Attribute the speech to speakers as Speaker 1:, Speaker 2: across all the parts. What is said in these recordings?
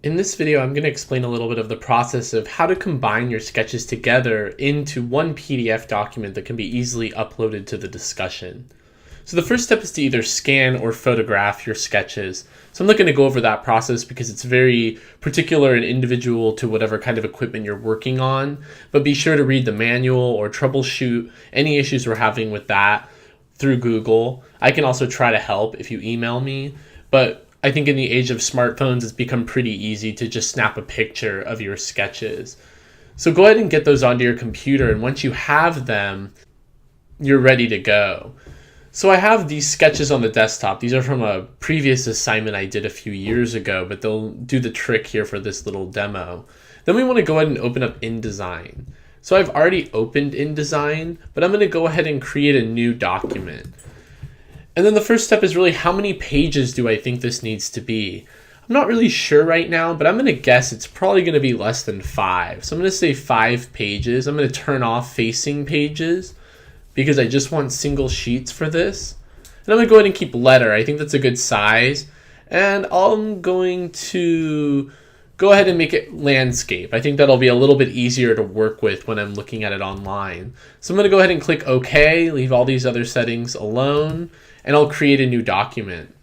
Speaker 1: In this video, I'm going to explain a little bit of the process of how to combine your sketches together into one PDF document that can be easily uploaded to the discussion. So the first step is to either scan or photograph your sketches. So I'm not going to go over that process because it's very particular and individual to whatever kind of equipment you're working on, but be sure to read the manual or troubleshoot any issues we're having with that through Google. I can also try to help if you email me, but I think in the age of smartphones, it's become pretty easy to just snap a picture of your sketches. So go ahead and get those onto your computer, and once you have them, you're ready to go. So I have these sketches on the desktop. These are from a previous assignment I did a few years ago, but they'll do the trick here for this little demo. Then we want to go ahead and open up InDesign. So I've already opened InDesign, but I'm going to go ahead and create a new document. And then the first step is really, how many pages do I think this needs to be? I'm not really sure right now, but I'm going to guess it's probably going to be less than 5. So I'm going to say 5 pages. I'm going to turn off facing pages because I just want single sheets for this. And I'm going to go ahead and keep letter. I think that's a good size. And I'm going to go ahead and make it landscape. I think that'll be a little bit easier to work with when I'm looking at it online. So I'm going to go ahead and click OK, leave all these other settings alone, and I'll create a new document.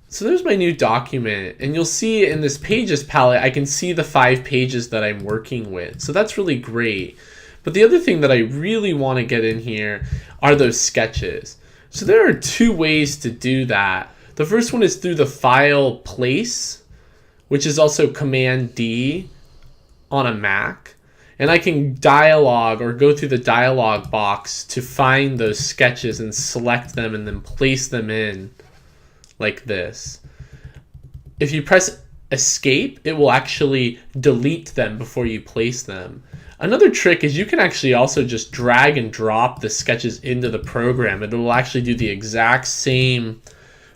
Speaker 1: So there's my new document, and you'll see in this pages palette, I can see the 5 pages that I'm working with. So that's really great. But the other thing that I really want to get in here are those sketches. So there are 2 ways to do that. The first one is through the file place, which is also Command D on a Mac. And I can dialog or go through the dialog box to find those sketches and select them and then place them in like this. If you press escape, it will actually delete them before you place them. Another trick is you can actually also just drag and drop the sketches into the program, and it will actually do the exact same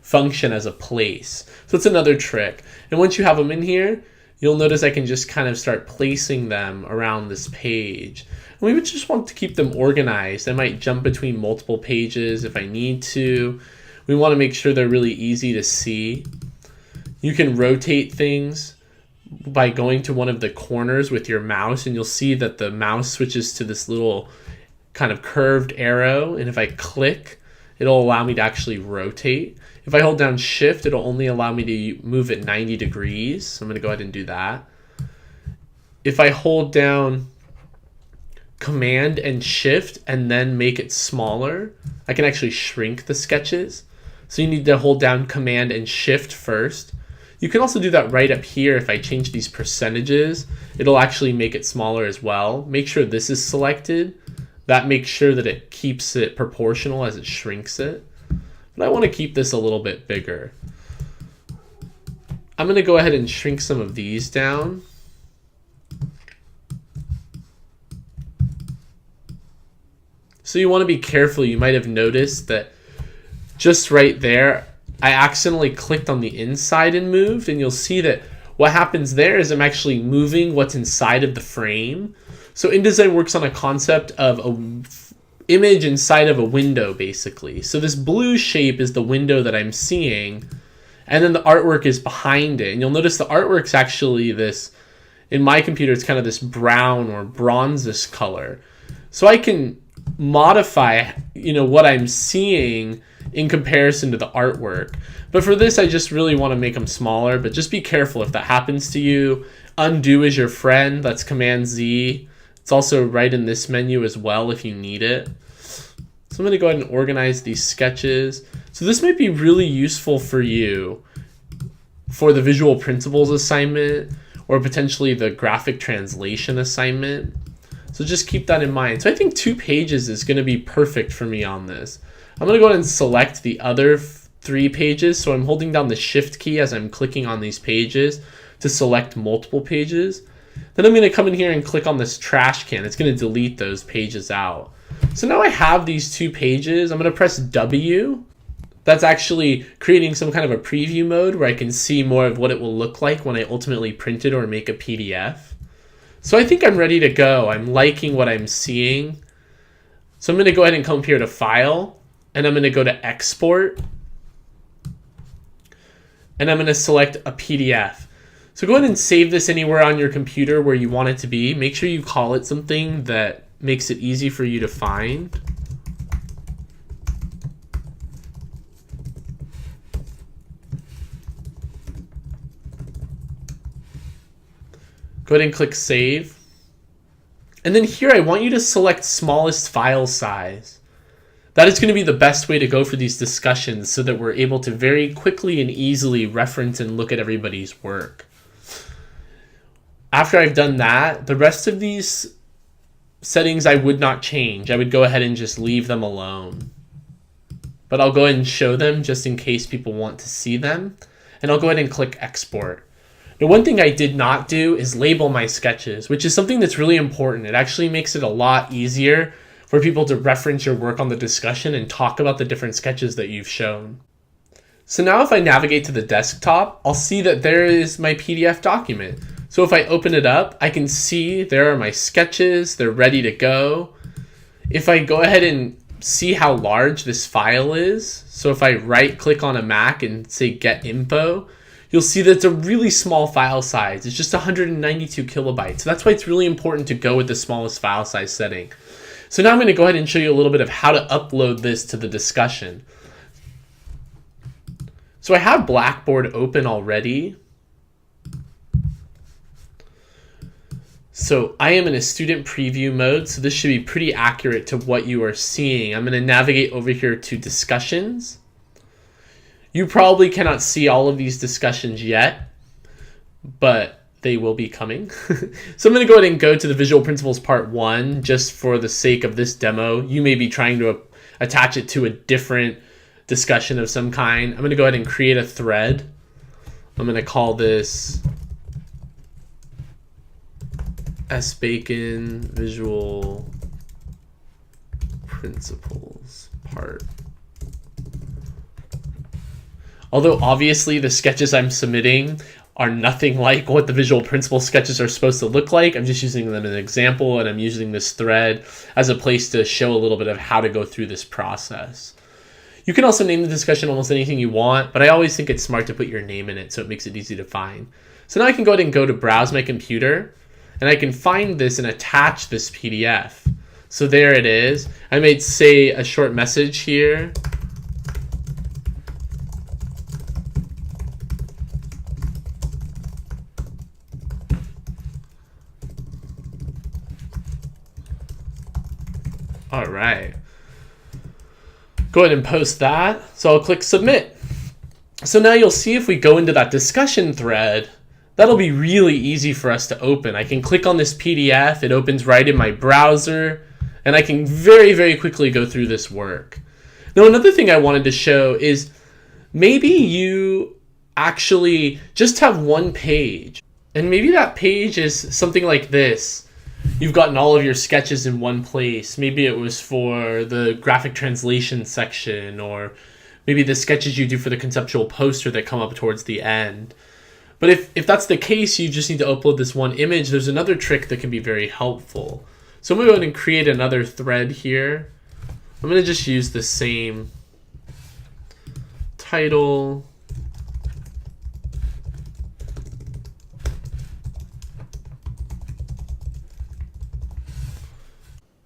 Speaker 1: function as a place. So it's another trick. And once you have them in here, you'll notice I can just kind of start placing them around this page. And we would just want to keep them organized. I might jump between multiple pages if I need to. We want to make sure they're really easy to see. You can rotate things by going to one of the corners with your mouse, and you'll see that the mouse switches to this little kind of curved arrow, and if I click, it'll allow me to actually rotate. If I hold down shift, it'll only allow me to move it 90 degrees. So I'm going to go ahead and do that. If I hold down command and shift and then make it smaller, I can actually shrink the sketches. So you need to hold down command and shift first. You can also do that right up here. If I change these percentages, it'll actually make it smaller as well. Make sure this is selected. That makes sure that it keeps it proportional as it shrinks it. But I want to keep this a little bit bigger. I'm going to go ahead and shrink some of these down. So you want to be careful. You might have noticed that just right there, I accidentally clicked on the inside and moved, and you'll see that what happens there is I'm actually moving what's inside of the frame. So InDesign works on a concept of an image inside of a window, basically. So this blue shape is the window that I'm seeing, and then the artwork is behind it. And you'll notice the artwork's actually this, in my computer, it's kind of this brown or bronzes color. So I can modify, what I'm seeing in comparison to the artwork. But for this, I just really want to make them smaller, but just be careful if that happens to you. Undo is your friend. That's Command Z. It's also right in this menu as well if you need it. So I'm going to go ahead and organize these sketches. So this might be really useful for you for the visual principles assignment or potentially the graphic translation assignment. So just keep that in mind. So I think 2 pages is going to be perfect for me on this. I'm going to go ahead and select the other 3 pages. So I'm holding down the shift key as I'm clicking on these pages to select multiple pages. Then I'm going to come in here and click on this trash can. It's going to delete those pages out. So now I have these 2 pages. I'm going to press W. That's actually creating some kind of a preview mode where I can see more of what it will look like when I ultimately print it or make a PDF. So I think I'm ready to go. I'm liking what I'm seeing. So I'm going to go ahead and come here to File, and I'm going to go to Export. and I'm going to select a PDF. So go ahead and save this anywhere on your computer where you want it to be. Make sure you call it something that makes it easy for you to find. Go ahead and click Save. And then here I want you to select smallest file size. That is going to be the best way to go for these discussions so that we're able to very quickly and easily reference and look at everybody's work. After I've done that, the rest of these settings I would not change. I would go ahead and just leave them alone. But I'll go ahead and show them just in case people want to see them. And I'll go ahead and click Export. Now, one thing I did not do is label my sketches, which is something that's really important. It actually makes it a lot easier for people to reference your work on the discussion and talk about the different sketches that you've shown. So now if I navigate to the desktop, I'll see that there is my PDF document. So if I open it up, I can see there are my sketches, they're ready to go. If I go ahead and see how large this file is, so if I right click on a Mac and say Get Info, you'll see that it's a really small file size. It's just 192 kilobytes. So that's why it's really important to go with the smallest file size setting. So now I'm going to go ahead and show you a little bit of how to upload this to the discussion. So I have Blackboard open already. So I am in a student preview mode, so this should be pretty accurate to what you are seeing. I'm going to navigate over here to discussions. You probably cannot see all of these discussions yet, but they will be coming. So I'm going to go ahead and go to the Visual Principles Part 1 just for the sake of this demo. You may be trying to attach it to a different discussion of some kind. I'm going to go ahead and create a thread. I'm going to call this S. Bacon Visual Principles Part. Although obviously the sketches I'm submitting are nothing like what the Visual Principles sketches are supposed to look like. I'm just using them as an example, and I'm using this thread as a place to show a little bit of how to go through this process. You can also name the discussion almost anything you want, but I always think it's smart to put your name in it so it makes it easy to find. So now I can go ahead and go to Browse My Computer, and I can find this and attach this PDF. So there it is. I made, say, a short message here. All right. Go ahead and post that. So I'll click Submit. So now you'll see if we go into that discussion thread, that'll be really easy for us to open. I can click on this PDF, it opens right in my browser, and I can very, very quickly go through this work. Now, another thing I wanted to show is maybe you actually just have one page, and maybe that page is something like this. You've gotten all of your sketches in one place. Maybe it was for the graphic translation section, or maybe the sketches you do for the conceptual poster that come up towards the end. But if that's the case, you just need to upload this one image. There's another trick that can be very helpful. So I'm going to go ahead and create another thread here. I'm going to just use the same title.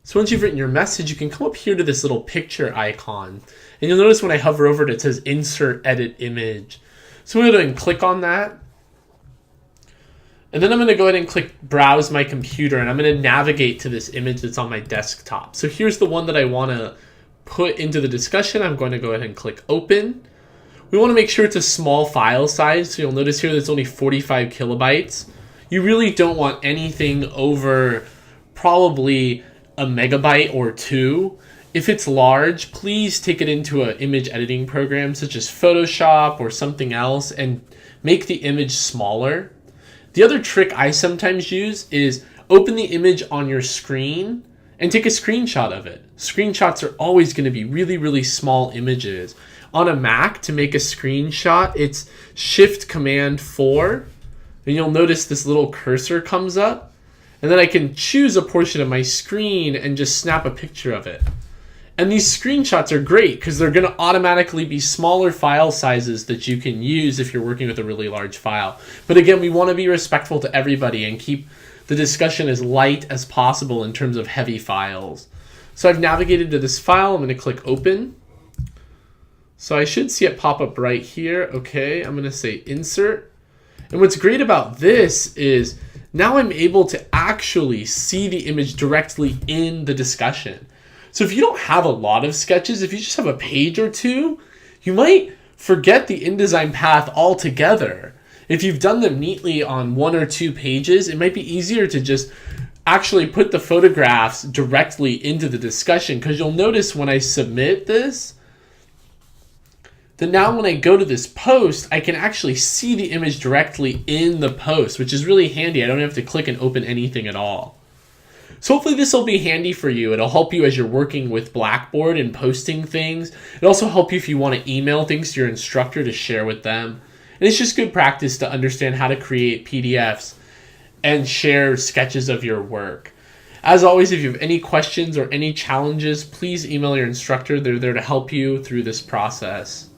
Speaker 1: So once you've written your message, you can come up here to this little picture icon. And you'll notice when I hover over it, it says Insert Edit Image. So I'm going to go ahead and click on that. And then I'm going to go ahead and click Browse My Computer, and I'm going to navigate to this image that's on my desktop. So here's the one that I want to put into the discussion. I'm going to go ahead and click Open. We want to make sure it's a small file size. So you'll notice here that's only 45 kilobytes. You really don't want anything over probably a megabyte or 2. If it's large, please take it into an image editing program such as Photoshop or something else and make the image smaller. The other trick I sometimes use is open the image on your screen and take a screenshot of it. Screenshots are always going to be really, really small images. On a Mac, to make a screenshot, it's Shift-Command-4, and you'll notice this little cursor comes up, and then I can choose a portion of my screen and just snap a picture of it. And these screenshots are great because they're going to automatically be smaller file sizes that you can use if you're working with a really large file. But again, we want to be respectful to everybody and keep the discussion as light as possible in terms of heavy files. So I've navigated to this file. I'm going to click open. So I should see it pop up right here. Okay, I'm going to say insert. And what's great about this is now I'm able to actually see the image directly in the discussion. So if you don't have a lot of sketches, if you just have a page or two, you might forget the InDesign path altogether. If you've done them neatly on 1 or 2 pages, it might be easier to just actually put the photographs directly into the discussion, because you'll notice when I submit this, that now when I go to this post, I can actually see the image directly in the post, which is really handy. I don't have to click and open anything at all. So hopefully this will be handy for you. It'll help you as you're working with Blackboard and posting things. It'll also help you if you want to email things to your instructor to share with them. And it's just good practice to understand how to create PDFs and share sketches of your work. As always, if you have any questions or any challenges, please email your instructor. They're there to help you through this process.